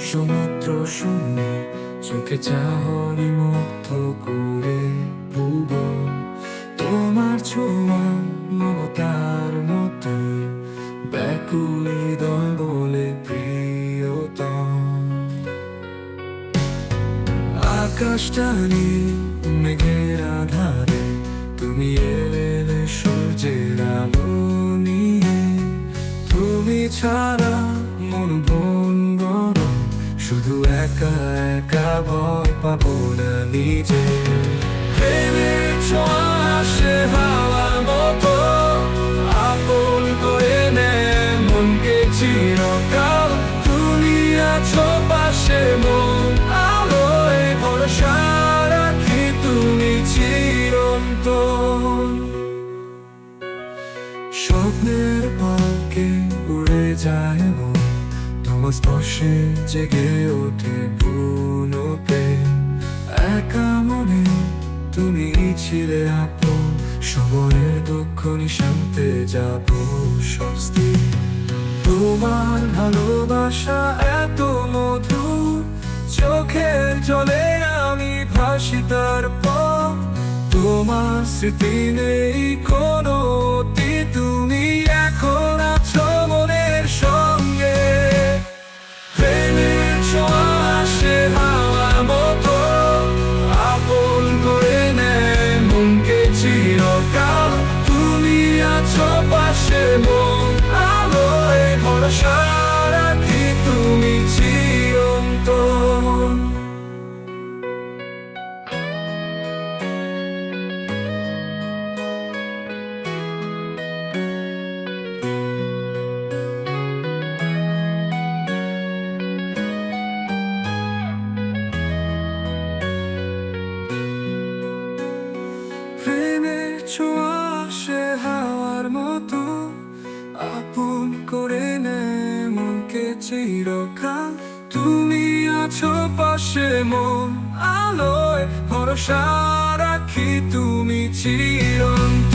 সমুদ্র শূন্যে চোখে চাহনি মুগ্ধ করে ভুবন। তোমার ছোঁয়া মমতার মতো ব্যাকুল হৃদয় বলে প্রিয়তম। আকাশটা নীল মেঘের আধারে তুমি এলে সূর্যের আলো নিয়ে। তুমি ছাড়া মন বন গরম, শুধু একা একা ভয় পাবো না নিজে। প্রেমের ছোঁয়া আসে হাওয়ার মতো, আপন করে নেয় মনকে চিরকাল। তুমি আছো পাশে মন আলোয় ভরসা রাখি, তুমি চিরন্তন। স্বপ্নের পালকে উড়ে যায় মন, তোমার স্পর্শে জেগে ওঠে বুনোতে। একা মনে তুমি ছিলে আপন, সময়ের দুঃখ নিঃশান্তে যাব স্বস্তি। তোমার ভালোবাসা এত মধুর, চোখের জলে আমি ভাসি তার পর। তোমার স্মৃতি নেই কোনো অতীত, তুমি এখন আছো মনের সঙ্গে। প্রেমের ছোঁয়া আসে হাওয়ার মতো, আপন করে নেয় মনকে চিরকাল। তুমি আছো পাশে মন আলোয় ভরসা রাখি, তুমি চিরন্তন। প্রেমের ছোঁয়া আসে হাওয়ার মতো, আপন করে নেয় মনকে চিরকাল। তুমি আছো পাশে মন আলোয় ভরসা রাখি, তুমি চিরন্তন।